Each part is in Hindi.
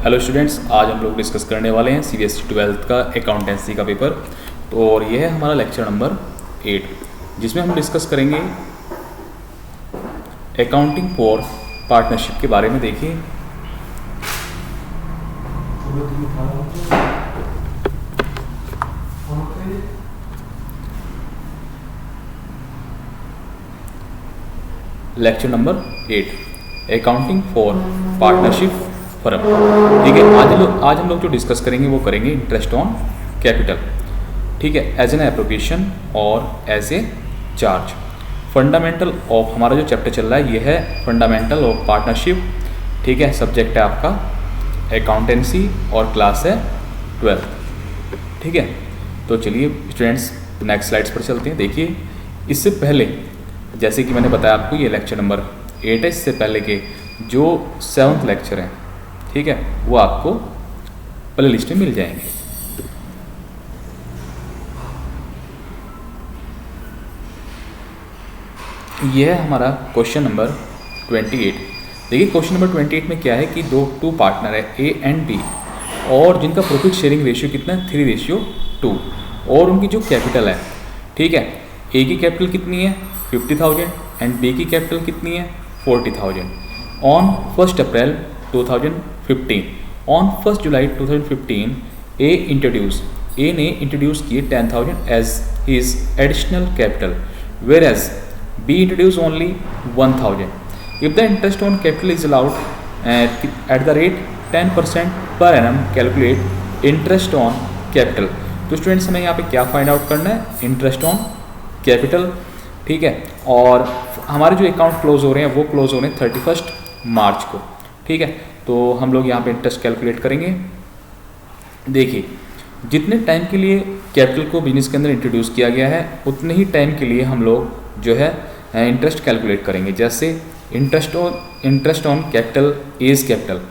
हेलो स्टूडेंट्स, आज हम लोग डिस्कस करने वाले हैं CBSE 12th का अकाउंटेंसी का पेपर। तो और ये है हमारा लेक्चर नंबर 8, जिसमें हम डिस्कस करेंगे अकाउंटिंग फॉर पार्टनरशिप के बारे में। देखिए lecture number 8 accounting for partnership firm. ठीक है, आज हम लोग जो डिस्कस करेंगे वो करेंगे इंटरेस्ट ऑन कैपिटल। ठीक है, एज एन एप्रोप्रिएशन और as a charge. Fundamental of हमारा जो चैप्टर चल रहा है ये है फंडामेंटल ऑफ पार्टनरशिप। ठीक है, सब्जेक्ट है आपका अकाउंटेंसी और क्लास है 12th। ठीक है, तो चलिए स्टूडेंट्स नेक्स्ट स्लाइड्स पर चलते हैं। देखिए इससे पहले जैसे कि मैंने बताया आपको ये लेक्चर नंबर 8 है, इससे पहले के जो 7th लेक्चर हैं, ठीक है, वो आपको प्ले लिस्ट में मिल जाएंगे। यह है हमारा क्वेश्चन नंबर 28। देखिए क्वेश्चन नंबर 28 में क्या है कि टू पार्टनर है A एंड B और जिनका प्रॉफिट शेयरिंग रेशियो कितना है 3:2 और उनकी जो कैपिटल है, ठीक है, A की कैपिटल कितनी है 50,000 एंड B की कैपिटल कितनी है 40,000। On 1 April 2015 on 1 July 2015 A ने इंट्रोड्यूस किए 10,000 as his additional capital, where as B introduce only 1,000। If the interest on capital is allowed at the rate 10% per annum, calculate interest on capital. तो स्टूडेंट्स हमें यहाँ पे क्या फाइंड आउट करना है, इंटरेस्ट ऑन कैपिटल। ठीक है, और हमारे जो अकाउंट क्लोज हो रहे हैं वो क्लोज हो रहे हैं 31 मार्च को। ठीक है, तो हम लोग यहाँ पे इंटरेस्ट कैलकुलेट करेंगे। देखिए जितने टाइम के लिए कैपिटल को बिजनेस के अंदर इंट्रोड्यूस किया गया है उतने ही टाइम के लिए हम लोग जो है इंटरेस्ट कैलकुलेट करेंगे। जैसे interest on capital as capital,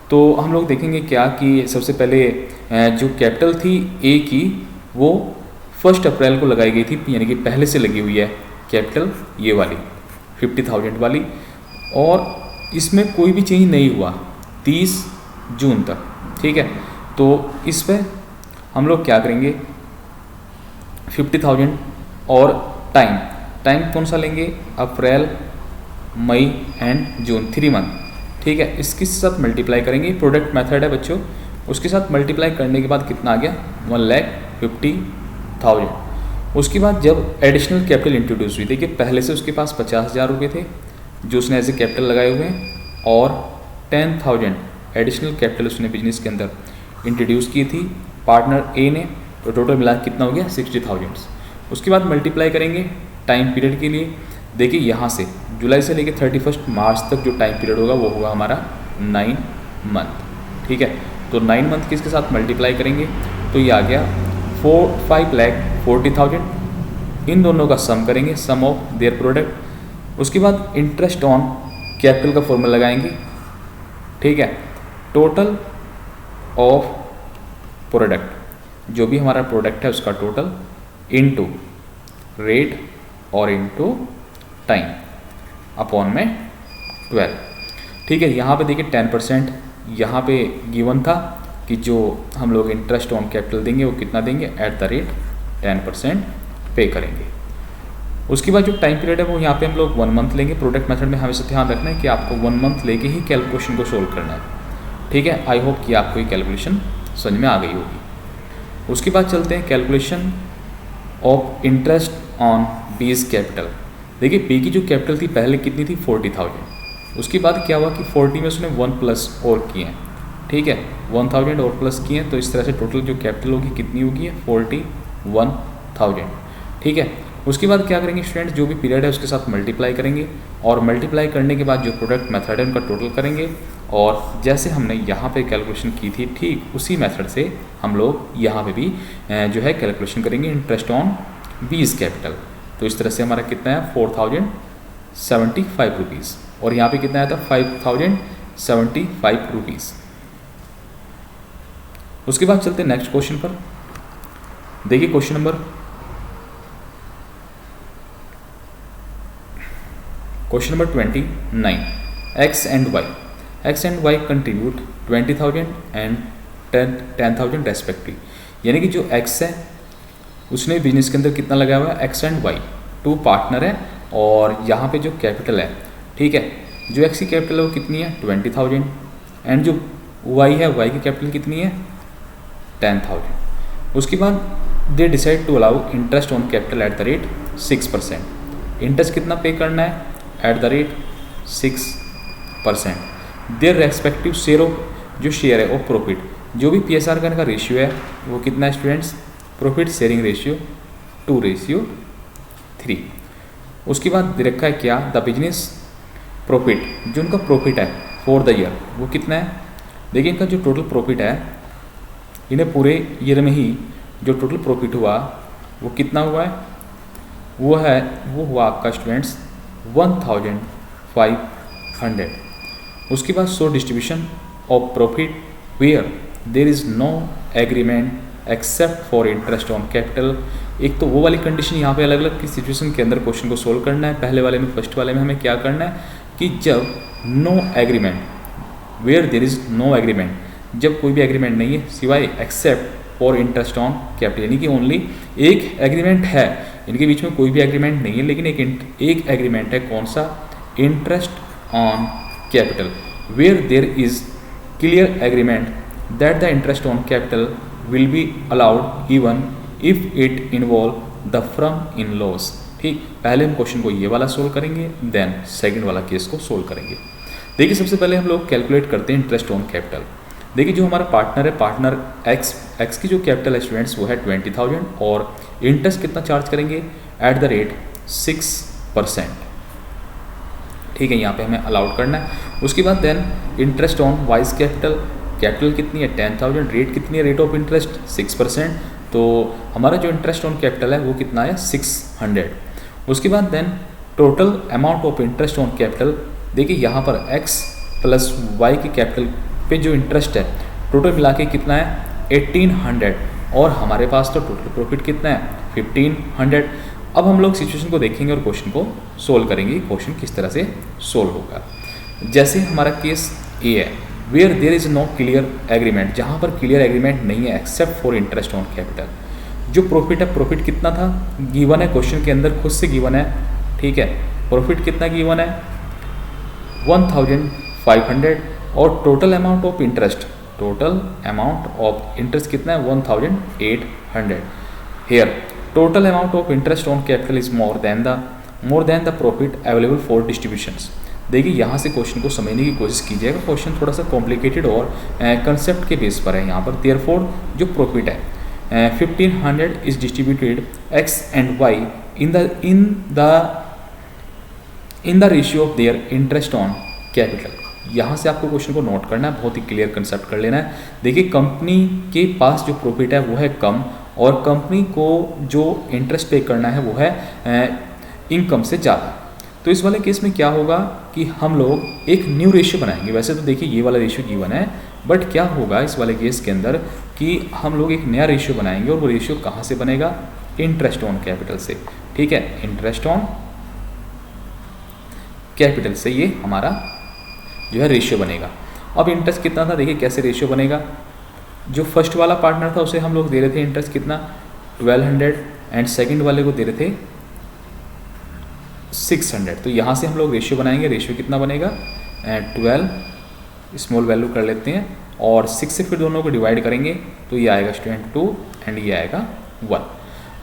तो हम लोग देखेंगे क्या कि सबसे पहले जो कैपिटल थी ए की वो 1 अप्रैल को लगाई गई थी, यानी कि पहले से लगी हुई है कैपिटल ये वाली 50,000 वाली, और इसमें कोई भी चेंज नहीं हुआ 30 जून तक। ठीक है, तो इस पर हम लोग क्या करेंगे 50,000 और टाइम कौन सा लेंगे, अप्रैल मई एंड जून, 3 मंथ। ठीक है, इसके साथ मल्टीप्लाई करेंगे, प्रोडक्ट मेथड है बच्चों, उसके साथ मल्टीप्लाई करने के बाद कितना आ गया 1,50,000। उसके बाद जब एडिशनल कैपिटल इंट्रोड्यूस हुई, देखिए पहले से उसके पास 50,000 रुपये थे जो उसने एज ए कैपिटल लगाए हुए हैं, और 10,000 एडिशनल कैपिटल उसने बिजनेस के अंदर इंट्रोड्यूस की थी पार्टनर ए ने, तो टोटल मिला कितना हो गया 60,000। उसके बाद मल्टीप्लाई करेंगे टाइम पीरियड के लिए। देखिए यहाँ से जुलाई से लेकर 31 मार्च तक जो टाइम पीरियड होगा वो होगा हमारा 9 मंथ। ठीक है, तो 9 मंथ किसके साथ मल्टीप्लाई करेंगे तो ये आ गया 5,40,000। इन दोनों का सम करेंगे, सम ऑफ देयर प्रोडक्ट। उसके बाद इंटरेस्ट ऑन कैपिटल का फॉर्मूला लगाएंगे। ठीक है, टोटल ऑफ प्रोडक्ट, जो भी हमारा प्रोडक्ट है उसका टोटल इनटू रेट और इनटू टाइम अपॉन में 12। ठीक है, यहाँ पे देखिए 10% यहाँ पे गिवन था कि जो हम लोग इंटरेस्ट ऑन कैपिटल देंगे वो कितना देंगे एट द रेट 10% पे करेंगे। उसके बाद जो टाइम पीरियड है वो यहाँ पे हम लोग 1 मंथ लेंगे। प्रोडक्ट मेथड में हमेशा ध्यान रखना है कि आपको 1 मंथ लेके ही कैलकुलेशन को सोल्व करना है। ठीक है, आई होप कि आपको ये कैलकुलेशन समझ में आ गई होगी। उसके बाद चलते हैं कैलकुलेशन ऑफ इंटरेस्ट ऑन बीज कैपिटल। देखिए बी की जो कैपिटल थी पहले कितनी थी 40,000। उसके बाद क्या हुआ कि 40 में उसने 1 प्लस और किए हैं। ठीक है, 1,000 और प्लस किए हैं, तो इस तरह से टोटल जो कैपिटल होगी कितनी होगी 41,000। ठीक है, उसके बाद क्या करेंगे स्टूडेंट्स, जो भी पीरियड है उसके साथ मल्टीप्लाई करेंगे, और मल्टीप्लाई करने के बाद जो प्रोडक्ट मेथड है उनका टोटल करेंगे, और जैसे हमने यहाँ पे कैलकुलेशन की थी ठीक उसी मेथड से हम लोग यहाँ पे भी जो है कैलकुलेशन करेंगे इंटरेस्ट ऑन बीज कैपिटल। तो इस तरह से हमारा कितना है 4,075 रुपीज़, और यहाँ पे कितना आया था 5,075 रुपीज़। उसके बाद चलते हैं नेक्स्ट क्वेश्चन पर। देखिए question number question number 29, X and Y. X and Y contribute 20,000 and 10,000 respective. यानी कि जो एक्स है उसने बिजनेस के अंदर कितना लगाया हुआ है, X and Y two partner है, और यहाँ पे जो कैपिटल है, ठीक है, जो एक्स की कैपिटल है वो कितनी है 20,000 एंड जो वाई है, वाई की कैपिटल कितनी है 10,000। उसके बाद they decide to allow interest on capital at the rate 6%। Interest कितना पे करना है at the rate 6%। Their respective share of, जो शेयर है ऑफ प्रॉफिट, जो भी PSR का रेशियो है वो कितना है स्टूडेंट्स, प्रॉफिट शेयरिंग रेशियो 2:3। उसके बाद दे रखा है क्या, द बिजनेस प्रॉफिट, जो उनका प्रॉफिट है फॉर द ईयर वो कितना है। देखिए इनका जो टोटल प्रॉफिट है, इन्हें पूरे ईयर में ही जो टोटल प्रॉफिट हुआ वो कितना हुआ है, वो हुआ आपका स्टूडेंट्स 1,500। उसके बाद so distribution of profit where there is no agreement except for interest on capital. एक तो वो वाली कंडीशन यहाँ पे अलग अलग की सिचुएशन के अंदर क्वेश्चन को सोल्व करना है। पहले वाले में, फर्स्ट वाले में हमें क्या करना है कि जब no agreement, where there is no agreement, जब कोई भी एग्रीमेंट नहीं है सिवाय except for interest on capital, यानी कि ओनली एक एग्रीमेंट है, इनके बीच में कोई भी एग्रीमेंट नहीं है, लेकिन एक एग्रीमेंट है, कौन सा, interest on capital, where there is clear agreement that the interest on capital will be allowed even if it involve the firm in loss. ठीक, पहले हम क्वेश्चन को ये वाला सोल्व करेंगे, देन सेकंड वाला केस को सोल्व करेंगे। देखिए सबसे पहले हम लोग कैलकुलेट करते हैं इंटरेस्ट ऑन कैपिटल। देखिए जो हमारा पार्टनर है, पार्टनर एक्स की जो कैपिटल है स्टूडेंट्स वो है 20,000 और इंटरेस्ट कितना चार्ज करेंगे एट द रेट 6%। ठीक है, यहाँ पे हमें अलाउड करना है। उसके बाद then interest on wise capital कितनी है 10,000, रेट कितनी है, रेट ऑफ इंटरेस्ट 6%, तो हमारा जो इंटरेस्ट ऑन कैपिटल है वो कितना है 600। उसके बाद then total amount of interest on capital, देखिए यहाँ पर एक्स प्लस वाई की कैपिटल पे जो इंटरेस्ट है टोटल मिला के कितना है 1800, और हमारे पास तो टोटल प्रॉफिट कितना है 1500। अब हम लोग सिचुएशन को देखेंगे और क्वेश्चन को सोल्व करेंगे। क्वेश्चन किस तरह से सोल्व होगा, जैसे हमारा केस ए है, where there is no clear agreement, जहाँ पर क्लियर एग्रीमेंट नहीं है except for interest on capital. जो प्रॉफिट है, प्रॉफिट कितना था गिवन है, क्वेश्चन के अंदर खुद से गिवन है, ठीक है, प्रॉफिट कितना गिवन है 1,500, और टोटल अमाउंट ऑफ इंटरेस्ट कितना है 1,800। Here total amount of interest on capital is more than the profit available for distributions. देखिए यहाँ से क्वेश्चन को समझने की कोशिश कीजिएगा, क्वेश्चन थोड़ा सा कॉम्प्लिकेटेड और कंसेप्ट के बेस पर है। यहाँ पर देयरफॉर जो प्रॉफिट है 1,500 is distributed X and Y in the ratio of their interest on capital. यहाँ से आपको क्वेश्चन को नोट करना है, बहुत ही क्लियर कंसेप्ट कर लेना है। देखिए कंपनी के पास जो प्रॉफिट है वो है कम, और कंपनी को जो इंटरेस्ट पे करना है वो है इनकम से ज़्यादा। तो इस वाले केस में क्या होगा कि हम लोग एक न्यू रेशियो बनाएंगे। वैसे तो देखिए ये वाला रेशियो गिवन है, बट क्या होगा इस वाले केस के अंदर कि हम लोग एक नया रेशियो बनाएंगे, और वो रेशियो कहाँ से बनेगा, इंटरेस्ट ऑन कैपिटल से। ठीक है, इंटरेस्ट ऑन कैपिटल से ये हमारा जो है रेशियो बनेगा। अब इंटरेस्ट कितना था, देखिए कैसे रेशियो बनेगा। जो फर्स्ट वाला पार्टनर था उसे हम लोग दे रहे थे इंटरेस्ट कितना 1200, एंड सेकंड वाले को दे रहे थे 600। तो यहाँ से हम लोग रेशियो बनाएंगे, रेशियो कितना बनेगा 12, स्मॉल वैल्यू कर लेते हैं, और 6 से फिर दोनों को डिवाइड करेंगे तो ये आएगा स्टूडेंट 2 एंड ये आएगा 1।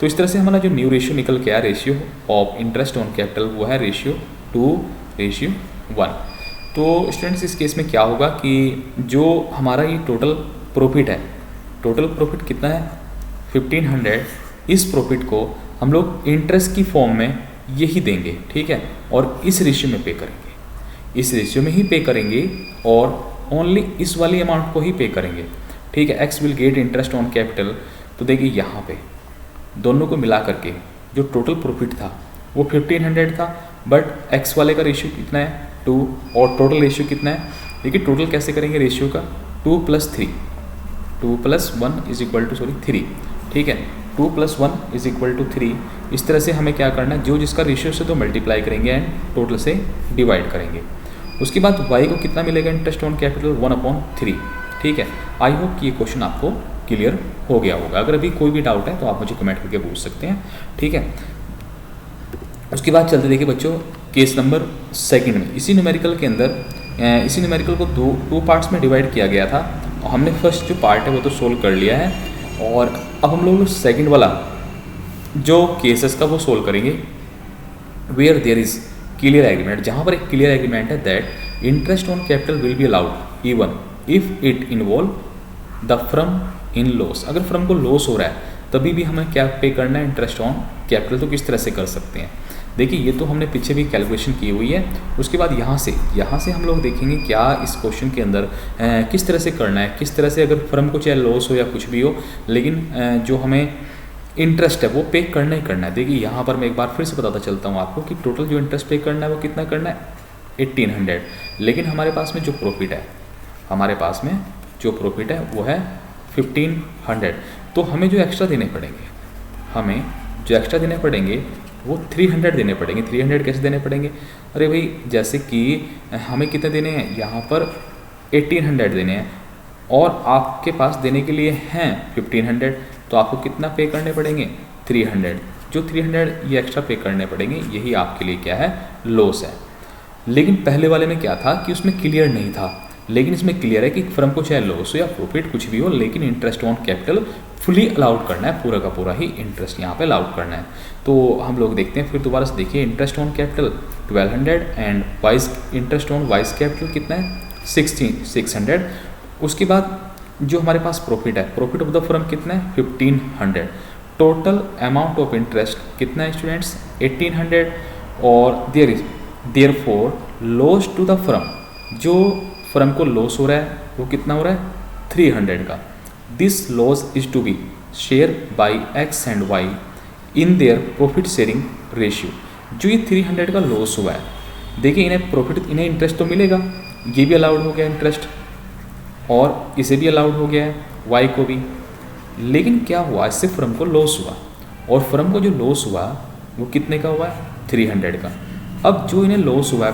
तो इस तरह से हमारा जो न्यू रेशियो निकल के आया ratio of interest on capital वो है रेशियो 2:1। तो स्टूडेंट्स इस केस में क्या होगा कि जो हमारा ये टोटल प्रॉफिट है, टोटल प्रॉफिट कितना है 1,500, इस प्रॉफिट को हम लोग इंटरेस्ट की फॉर्म में यही देंगे, ठीक है, और इस रेशियो में पे करेंगे, इस रेशियो में ही पे करेंगे, और ओनली इस वाली अमाउंट को ही पे करेंगे। ठीक है, x will get interest on capital. तो देखिए यहाँ पे दोनों को मिला करके जो टोटल प्रॉफिट था वो 1,500 था, बट एक्स वाले का रेशियो कितना है 2, और टोटल रेशियो कितना है, देखिए टोटल कैसे करेंगे रेशियो का 2 + 3, 2 + 1 = 3। ठीक है, 2 + 1 = 3। इस तरह से हमें क्या करना है, जो जिसका रेशियो से तो मल्टीप्लाई करेंगे एंड टोटल से डिवाइड करेंगे। उसके बाद वाई को कितना मिलेगा इंटरेस्ट ऑन कैपिटल 1/3। ठीक है, आई होप कि ये क्वेश्चन आपको क्लियर हो गया होगा। अगर अभी कोई भी डाउट है तो आप मुझे कमेंट करके पूछ सकते हैं। ठीक है, उसके बाद चलते देखिए बच्चों केस नंबर सेकंड में। इसी न्यूमेरिकल के अंदर इसी न्यूमेरिकल को टू पार्ट्स में डिवाइड किया गया था। हमने फर्स्ट जो पार्ट है वो तो सोल्व कर लिया है और अब हम लोग सेकंड वाला जो केसेस का वो सोल्व करेंगे। Where there is clear agreement, जहाँ पर एक क्लियर एग्रीमेंट है that interest on capital will be allowed even if it involve the firm in loss. अगर फर्म को लॉस हो रहा है तभी भी हमें क्या पे करना है, इंटरेस्ट ऑन कैपिटल। तो किस तरह से कर सकते हैं, देखिए ये तो हमने पीछे भी कैलकुलेशन की हुई है। उसके बाद यहाँ से हम लोग देखेंगे क्या इस क्वेश्चन के अंदर किस तरह से करना है, किस तरह से अगर फर्म को चाहे लॉस हो या कुछ भी हो, लेकिन जो हमें इंटरेस्ट है वो पे करना ही करना है। देखिए यहाँ पर मैं एक बार फिर से बताता चलता हूँ आपको कि टोटल जो इंटरेस्ट पे करना है वो कितना करना है 1800, लेकिन हमारे पास में जो प्रॉफिट है वो है 1500। तो हमें जो एक्स्ट्रा देने पड़ेंगे वो 300 देने पड़ेंगे। 300 कैसे देने पड़ेंगे, अरे भाई जैसे कि हमें कितने देने हैं, यहाँ पर 1800 देने हैं और आपके पास देने के लिए हैं 1500, तो आपको कितना पे करने पड़ेंगे 300। जो 300 ये एक्स्ट्रा पे करने पड़ेंगे, यही आपके लिए क्या है, लॉस है। लेकिन पहले वाले में क्या था कि उसमें क्लियर नहीं था, लेकिन इसमें क्लियर है कि फर्म को चाहे लॉस हो या प्रॉफिट कुछ भी हो, लेकिन interest on capital fully allowed करना है, पूरा का पूरा ही इंटरेस्ट यहाँ पे अलाउड करना है। तो हम लोग देखते हैं फिर दोबारा से, देखिए interest on capital 1200 and wise interest on wise capital कितना है 600। उसके बाद जो हमारे पास प्रॉफिट है, प्रॉफिट ऑफ द फर्म कितना है 1500। टोटल अमाउंट ऑफ इंटरेस्ट कितना है स्टूडेंट्स 1800 और therefore loss to the firm, जो फर्म को लॉस हो रहा है वो कितना हो रहा है 300 का। This loss is to be share by X and Y in their profit sharing ratio. जो ये 300 का लॉस हुआ है, देखिए इन्हें इंटरेस्ट तो मिलेगा, ये भी अलाउड हो गया इंटरेस्ट और इसे भी अलाउड हो गया है वाई को भी। लेकिन क्या हुआ, इससे फर्म को लॉस हुआ और फर्म को जो लॉस हुआ वो कितने का हुआ है 300 का। अब जो इन्हें लॉस हुआ है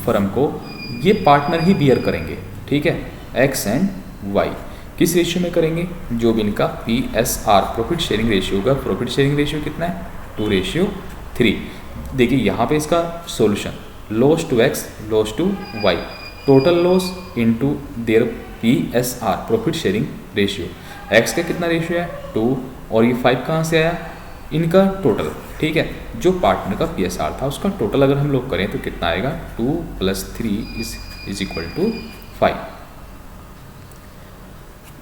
फर्म को, ये पार्टनर ही बियर करेंगे। ठीक है, एक्स एंड वाई किस रेशियो में करेंगे, जो भी इनका PSR प्रॉफिट शेयरिंग रेशियो होगा। प्रॉफिट शेयरिंग रेशियो कितना है 2:3। देखिए यहाँ पे इसका solution, loss to X loss to Y, total loss into their PSR profit sharing ratio. X का कितना रेशियो है 2 और ये 5 कहाँ से आया, इनका टोटल। ठीक है, जो पार्टनर का PSR था उसका टोटल अगर हम लोग करें तो कितना आएगा 2 + 3 = 5।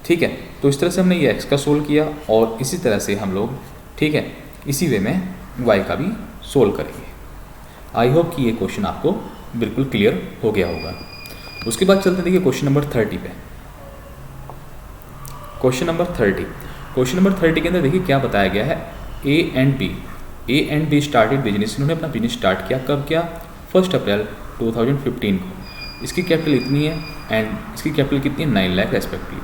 ठीक है, तो इस तरह से हमने ये एक्स का सोल्व किया और इसी तरह से हम लोग, ठीक है, इसी वे में वाई का भी सोल्व करेंगे। आई होप कि ये क्वेश्चन आपको बिल्कुल क्लियर हो गया होगा। उसके बाद चलते देखिए क्वेश्चन नंबर 30 पे। क्वेश्चन नंबर 30 के अंदर देखिए क्या बताया गया है, A and be started business. इन्होंने अपना बिजनेस स्टार्ट किया, कब किया 1 अप्रैल 2015 को। इसकी कैपिटल इतनी है एंड इसकी कैपिटल कितनी है 9 lakh respectively.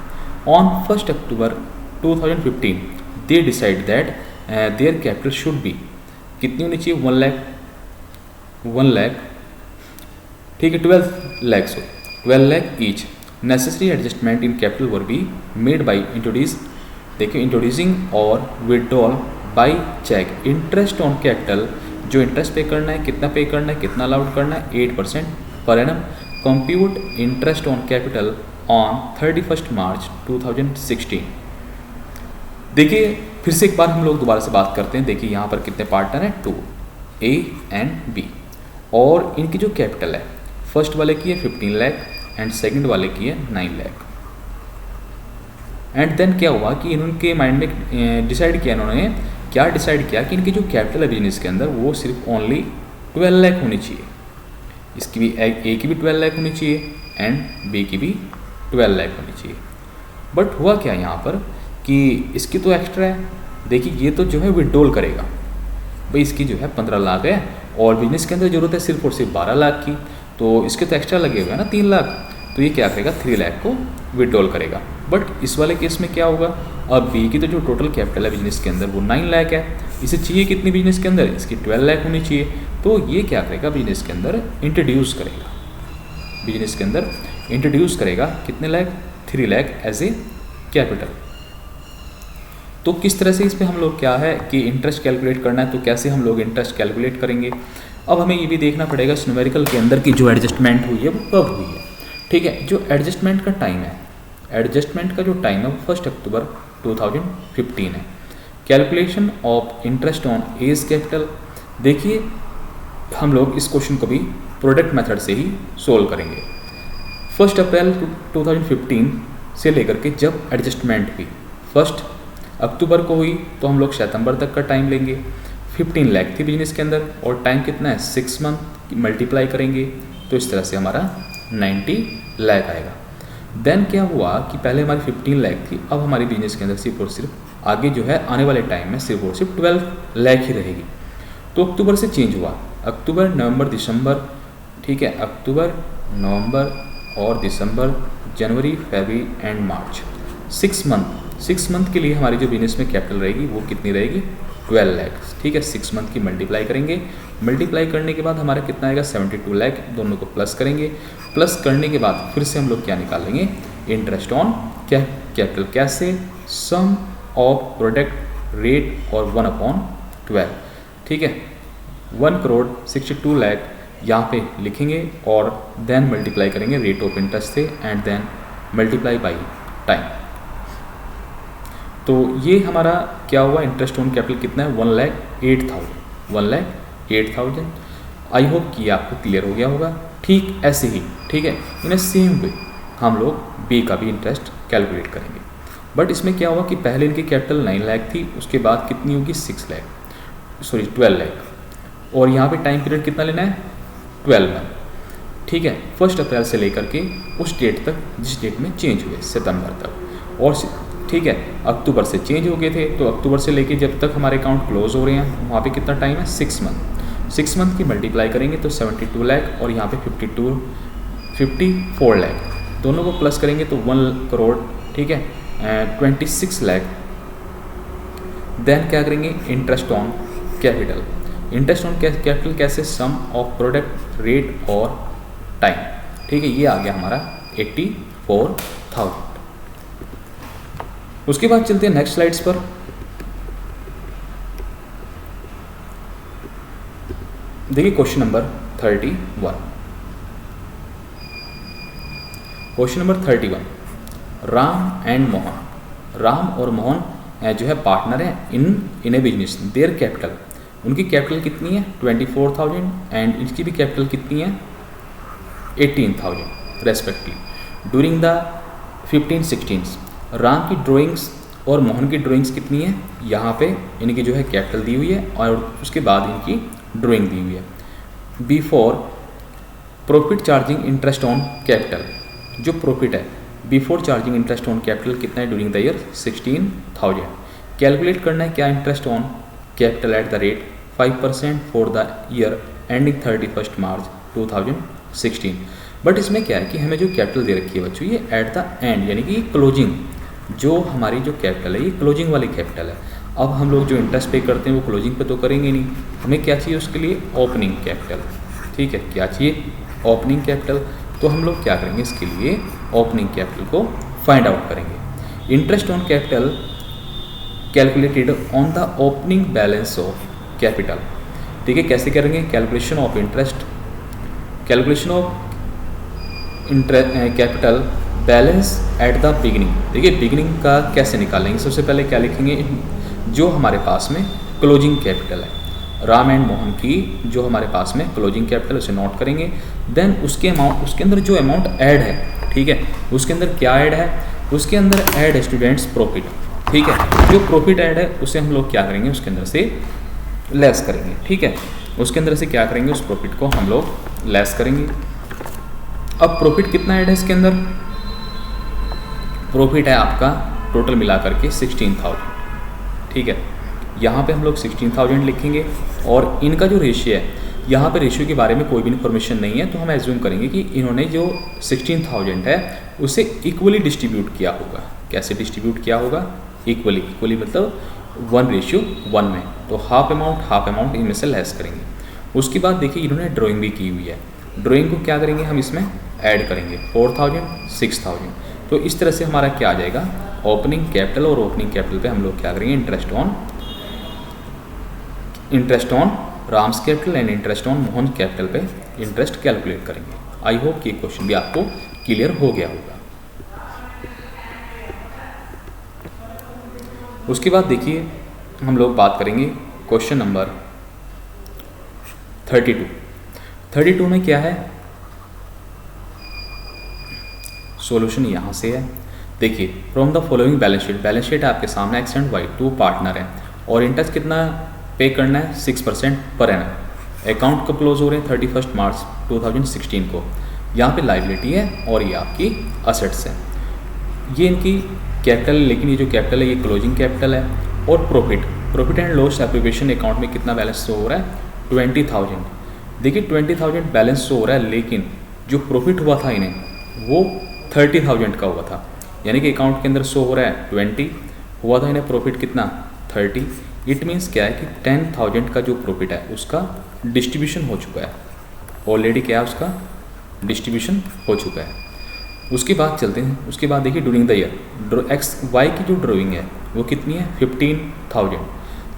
On 1 October 2015 they decide that their capital should be, कितनी होनी चाहिए 1 लाख, ठीक है 12 lakh each. Necessary adjustment in capital were be made by introducing और withdrawal by cheque. Interest on capital, जो इंटरेस्ट पे करना है, कितना पे करना है, कितना अलाउड करना है 8% per annum. Compute interest on capital on 31 मार्च 2016। देखिए फिर से एक बार हम लोग दोबारा से बात करते हैं। देखिए यहाँ पर कितने पार्टनर हैं 2, A एंड B, और इनकी जो कैपिटल है फर्स्ट वाले की है 15 लाख एंड सेकंड वाले की है 9 लाख। एंड देन क्या हुआ कि इनके माइंड में डिसाइड किया, इन्होंने क्या डिसाइड किया कि इनकी जो कैपिटल है बिजनेस के अंदर वो सिर्फ ओनली 12 लाख होनी चाहिए। इसकी भी A की भी 12 लाख होनी चाहिए एंड B की भी 12 लाख होनी चाहिए। बट हुआ क्या यहाँ पर कि इसकी तो एक्स्ट्रा है। देखिए ये तो जो है विड्रॉल करेगा, भाई इसकी जो है 15 लाख है और बिजनेस के अंदर ज़रूरत है सिर्फ और सिर्फ 12 लाख की, तो इसके तो एक्स्ट्रा लगे हुए हैं ना 3 लाख, तो ये क्या करेगा 3 लाख को विड्रॉल करेगा। बट इस वाले केस में क्या होगा, अब बी की तो जो टोटल कैपिटल है बिजनेस के अंदर वो 9 लाख है, इसे चाहिए कितनी बिजनेस के अंदर, इसकी 12 लाख होनी चाहिए। तो ये क्या करेगा बिजनेस के अंदर इंट्रोड्यूस करेगा। बिजनेस के अंदर इंट्रोड्यूस करेगा कितने lakh, 3 lakh as a capital. तो किस तरह से इस पे हम लोग क्या है कि इंटरेस्ट कैलकुलेट करना है, तो कैसे हम लोग इंटरेस्ट कैलकुलेट करेंगे। अब हमें ये भी देखना पड़ेगा इस न्यूमेरिकल के अंदर की जो एडजस्टमेंट हुई है वो कब हुई है। ठीक है, जो एडजस्टमेंट का टाइम है, एडजस्टमेंट का जो टाइम है वो 1 अक्टूबर 2015 है। Calculation of interest on as capital, देखिए हम लोग इस क्वेश्चन को भी प्रोडक्ट मेथड से ही सोल्व करेंगे। 1 अप्रैल 2015 से लेकर के जब एडजस्टमेंट हुई 1 अक्टूबर को हुई तो हम लोग सितंबर तक का टाइम लेंगे। 15 लाख थी बिजनेस के अंदर और टाइम कितना है 6 मंथ, मल्टीप्लाई करेंगे तो इस तरह से हमारा 90 लाख आएगा। देन क्या हुआ कि पहले हमारी 15 लाख थी, अब हमारी बिजनेस के अंदर सिर्फ और सिर्फ आगे जो है आने वाले टाइम में सिर्फ और सिर्फ 12 लाख ही रहेगी। तो अक्टूबर से चेंज हुआ, अक्टूबर नवंबर दिसंबर, ठीक है, अक्टूबर नवंबर और दिसंबर, जनवरी फरवरी एंड मार्च, 6 मंथ के लिए हमारी जो बिजनेस में कैपिटल रहेगी वो कितनी रहेगी 12 लाख। ठीक है, 6 मंथ की मल्टीप्लाई करेंगे, मल्टीप्लाई करने के बाद हमारा कितना आएगा 72 लाख, दोनों को प्लस करेंगे। प्लस करने के बाद फिर से हम लोग क्या निकालेंगे इंटरेस्ट ऑन कैपिटल, कैसे सम ऑफ प्रोडक्ट रेट और 1/12। ठीक है, 1,62 लाख यहाँ पे लिखेंगे और देन मल्टीप्लाई करेंगे रेट ऑफ इंटरेस्ट से and then multiply by time. तो ये हमारा क्या हुआ इंटरेस्ट ऑन कैपिटल कितना है 1,08,000। आई होप कि आपको क्लियर हो गया होगा। ठीक ऐसे ही, ठीक है, इन ए सेम वे हम लोग बी का भी इंटरेस्ट कैलकुलेट करेंगे। बट इसमें क्या हुआ कि पहले इनकी कैपिटल 9 लाख थी, उसके बाद कितनी होगी 12 लाख, और यहाँ पे टाइम पीरियड कितना लेना है 12 मंथ। ठीक है, 1 अप्रैल से लेकर के उस डेट तक जिस डेट में चेंज हुए सितंबर तक, और ठीक है अक्टूबर से चेंज हो गए थे तो अक्टूबर से लेके जब तक हमारे अकाउंट क्लोज हो रहे हैं वहाँ पे कितना टाइम है 6 मंथ। 6 मंथ की मल्टीप्लाई करेंगे तो 72 लाख और यहाँ पे 54 लाख, दोनों को प्लस करेंगे तो 1 करोड़, ठीक है, 26 लाख। देन क्या करेंगे interest on capital, interest on capital कैसे सम ऑफ प्रोडक्ट रेट और टाइम। ठीक है, ये आ गया हमारा 84,000। उसके बाद चलते हैं नेक्स्ट स्लाइड्स पर। देखिए question number 31। Question number 31, Ram and Mohan, Ram और मोहन जो है पार्टनर है इन ए बिजनेस, देयर कैपिटल, उनकी कैपिटल कितनी है 24,000 एंड इसकी भी कैपिटल कितनी है 18,000 रेस्पेक्टिवली। ड्यूरिंग द 15-16 राम की ड्राइंग्स और मोहन की ड्राइंग्स कितनी है, यहाँ पे इनकी जो है कैपिटल दी हुई है और उसके बाद इनकी ड्राइंग दी हुई है। Before profit charging interest on capital, जो प्रॉफिट है before charging interest on capital कितना है ड्यूरिंग द ईयर 16,000। कैलकुलेट करना है क्या interest on capital at the rate 5% for the year ending 31 March 2016। But इसमें क्या है कि हमें जो कैपिटल दे रखी है बच्चों ये एट द एंड, यानी कि क्लोजिंग, जो हमारी जो कैपिटल है ये क्लोजिंग वाली कैपिटल है। अब हम लोग जो इंटरेस्ट पे करते हैं वो क्लोजिंग पे तो करेंगे नहीं, हमें क्या चाहिए उसके लिए ओपनिंग कैपिटल। ठीक है, क्या चाहिए ओपनिंग कैपिटल, तो हम लोग क्या करेंगे इसके लिए ओपनिंग कैपिटल को फाइंड आउट करेंगे। Interest on capital calculated on the opening balance of capital. ठीक है, कैसे करेंगे calculation of interest, calculation of capital balance at the beginning. देखिए बिगिनिंग का कैसे निकालेंगे, सबसे पहले क्या लिखेंगे जो हमारे पास में क्लोजिंग कैपिटल है राम एंड मोहन की, जो हमारे पास में क्लोजिंग कैपिटल उसे नोट करेंगे। देन उसके अमाउंट, उसके अंदर जो अमाउंट ऐड है, ठीक है, उसके अंदर क्या ऐड है, उसके अंदर ऐड है स्टूडेंट्स प्रॉफिट। ठीक है, जो प्रॉफिट ऐड है उसे हम लोग क्या करेंगे उसके अंदर से लेस करेंगे। ठीक है, उसके अंदर से क्या करेंगे उस प्रॉफिट को हम लोग लेस करेंगे। अब प्रॉफिट कितना ऐड है इसके अंदर, प्रॉफिट है आपका टोटल मिला करके 16,000। ठीक है, यहाँ पे हम लोग 16,000 लिखेंगे और इनका जो रेशियो है, यहाँ पे रेशियो के बारे में कोई भी इन्फॉर्मेशन नहीं है तो हम एज्यूम करेंगे कि इन्होंने जो 16,000 है उसे इक्वली डिस्ट्रीब्यूट किया होगा। कैसे डिस्ट्रीब्यूट किया होगा, इक्वली, इक्वली मतलब 1:1 में, तो हाफ अमाउंट इनमें से लेस करेंगे। उसके बाद देखिए इन्होंने ड्राइंग भी की हुई है, ड्राइंग को क्या करेंगे हम इसमें ऐड करेंगे 4000 6000। तो इस तरह से हमारा क्या आ जाएगा, ओपनिंग कैपिटल और ओपनिंग कैपिटल पे हम लोग क्या करेंगे, interest on Ram's capital and interest on Mohan capital पे इंटरेस्ट कैलकुलेट करेंगे। आई होप कि क्वेश्चन भी आपको क्लियर हो गया होगा। उसके बाद देखिए हम लोग बात करेंगे क्वेश्चन नंबर 32 में क्या है, सॉल्यूशन यहाँ से है। देखिए from the following balance sheet आपके सामने एक्स एंड वाई 2 पार्टनर हैं और इंटरेस्ट कितना पे करना है 6% पर एनम। अकाउंट कब क्लोज हो रहे हैं 31 मार्च 2016 को। यहाँ पे लाइबिलिटी है और ये आपकी असेट्स हैं, ये इनकी कैपिटल, लेकिन ये जो कैपिटल है ये क्लोजिंग कैपिटल है। और profit and loss application account में कितना बैलेंस शो हो रहा है 20,000। देखिए 20,000 बैलेंस शो हो रहा है, लेकिन जो प्रॉफिट हुआ था इन्हें वो 30,000 का हुआ था, यानी कि अकाउंट के अंदर शो हो रहा है 20, हुआ था इन्हें प्रॉफिट कितना 30। इट मीन्स क्या है कि 10,000 का जो प्रॉफिट है उसका डिस्ट्रीब्यूशन हो चुका है ऑलरेडी, क्या है उसका डिस्ट्रीब्यूशन हो चुका है। उसके बाद चलते हैं, उसके बाद देखिए during the year X Y की जो ड्राइंग है वो कितनी है 15,000।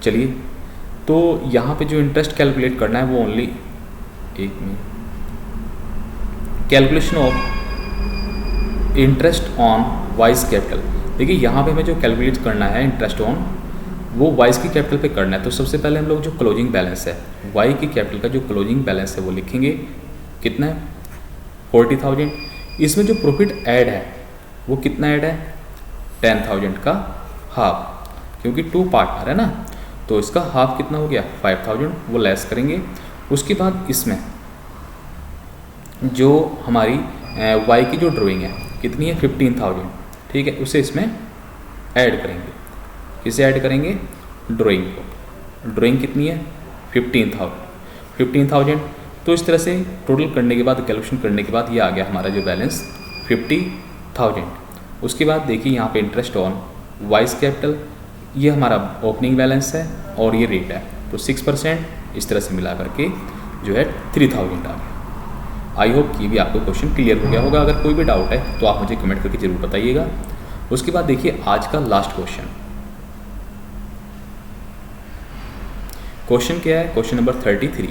चलिए तो यहाँ पे जो इंटरेस्ट कैलकुलेट करना है वो only calculation of interest on wise capital. देखिए यहाँ पे हमें जो कैलकुलेट करना है इंटरेस्ट ऑन वो वाइज की कैपिटल पे करना है। तो सबसे पहले हम लोग जो क्लोजिंग बैलेंस है वाई की कैपिटल का जो क्लोजिंग बैलेंस है वो लिखेंगे, कितना है 40,000। इसमें जो प्रॉफिट ऐड है वो कितना ऐड है 10,000 का हाफ, क्योंकि 2 पार्टनर है ना, तो इसका हाफ कितना हो गया 5,000, वो लेस करेंगे। उसके बाद इसमें जो हमारी वाई की जो ड्राइंग है कितनी है 15,000, ठीक है, उसे इसमें ऐड करेंगे। किसे ऐड करेंगे, ड्राइंग को। ड्राइंग कितनी है 15,000। तो इस तरह से टोटल करने के बाद, कैलकुलेशन करने के बाद ये आ गया हमारा जो बैलेंस 50,000। उसके बाद देखिए यहाँ पे इंटरेस्ट ऑन वाइज कैपिटल, ये हमारा ओपनिंग बैलेंस है और ये रेट है, तो 6% इस तरह से मिला करके जो है 3,000 आ गया। आई होप कि भी आपको क्वेश्चन क्लियर हो गया होगा। अगर कोई भी डाउट है तो आप मुझे कमेंट करके जरूर बताइएगा। उसके बाद देखिए आज का लास्ट क्वेश्चन क्या है, क्वेश्चन नंबर 33।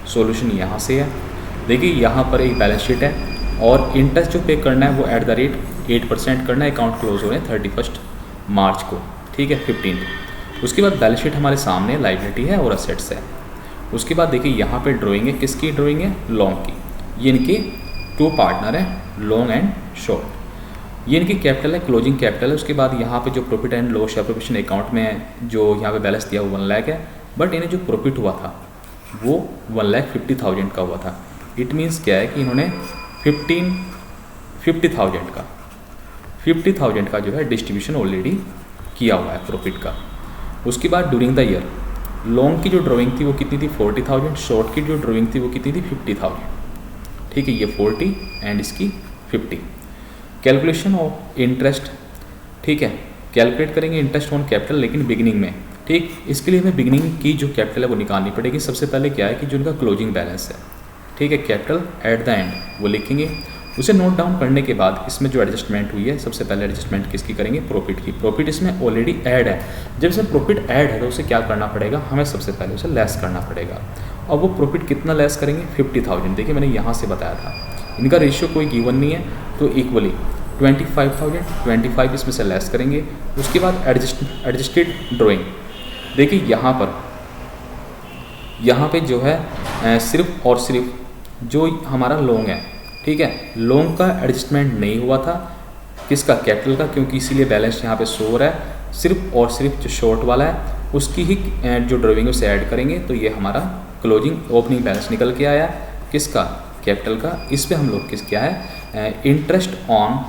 सॉल्यूशन यहाँ से है। देखिए यहाँ पर एक बैलेंस शीट है और इंटरेस्ट जो पे करना है वो एट द रेट 8% करना है। अकाउंट क्लोज हो रहे हैं 31 मार्च को, ठीक है 15। उसके बाद बैलेंस शीट हमारे सामने लाइबिलिटी है और असेट्स है। उसके बाद देखिए यहाँ पे ड्राइंग है, किसकी ड्राइंग है लॉन्ग की। ये इनके 2 पार्टनर हैं लॉन्ग एंड शॉर्ट। ये इनकी कैपिटल है, क्लोजिंग कैपिटल है। उसके बाद यहाँ पे जो profit and loss application account में जो यहाँ पे बैलेंस दिया वो 1 लाख है, बट इन्हें जो प्रॉफिट हुआ था वो 1,50,000 का हुआ था। इट मीन्स क्या है कि इन्होंने 50,000 का जो है डिस्ट्रीब्यूशन ऑलरेडी किया हुआ है प्रॉफिट का। उसके बाद ड्यूरिंग द ईयर लॉन्ग की जो ड्राइंग थी वो कितनी थी 40,000, शॉर्ट की जो ड्राइंग थी वो कितनी थी 50,000, ठीक है, ये 40 एंड इसकी 50। कैलकुलेशन ऑफ इंटरेस्ट, ठीक है, कैलकुलेट करेंगे इंटरेस्ट ऑन कैपिटल, लेकिन बिगिनिंग में, ठीक। इसके लिए हमें बिगिनिंग की जो कैपिटल है वो निकालनी पड़ेगी। सबसे पहले क्या है कि जो उनका क्लोजिंग बैलेंस है, ठीक है, कैपिटल एट द एंड वो लिखेंगे। उसे नोट डाउन करने के बाद इसमें जो एडजस्टमेंट हुई है, सबसे पहले एडजस्टमेंट किसकी करेंगे, प्रॉफिट की। प्रॉफिट इसमें ऑलरेडी ऐड है। जब इसमें प्रॉफिट ऐड है तो उसे क्या करना पड़ेगा, हमें सबसे पहले उसे लेस करना पड़ेगा। अब वो प्रॉफिट कितना लेस करेंगे 50,000। देखिए मैंने यहाँ से बताया था, इनका रेशियो कोई गिवन नहीं है, तो इक्वली 25,000 इसमें से लेस करेंगे। उसके बाद एडजस्टेड ड्राइंग, देखिए यहाँ पे जो है सिर्फ और सिर्फ जो हमारा लॉन्ग है, ठीक है, लॉन्ग का एडजस्टमेंट नहीं हुआ था, किसका, कैपिटल का, क्योंकि इसीलिए बैलेंस यहाँ पे शो हो रहा है। सिर्फ और सिर्फ जो शॉर्ट वाला है उसकी ही जो ड्राइंग उसे ऐड करेंगे, तो ये हमारा क्लोजिंग ओपनिंग बैलेंस निकल के आया, किसका, कैपिटल का। इस पर हम लोग क्या है interest on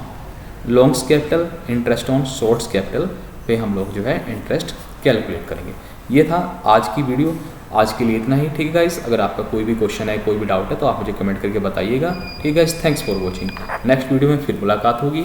longs capital, interest on shorts capital पे हम लोग जो है इंटरेस्ट कैलकुलेट करेंगे। ये था आज की वीडियो। आज के लिए इतना ही, ठीक है गाइस। अगर आपका कोई भी क्वेश्चन है, कोई भी डाउट है तो आप मुझे कमेंट करके बताइएगा, ठीक है guys. Thanks for watching. Next video में फिर मुलाकात होगी।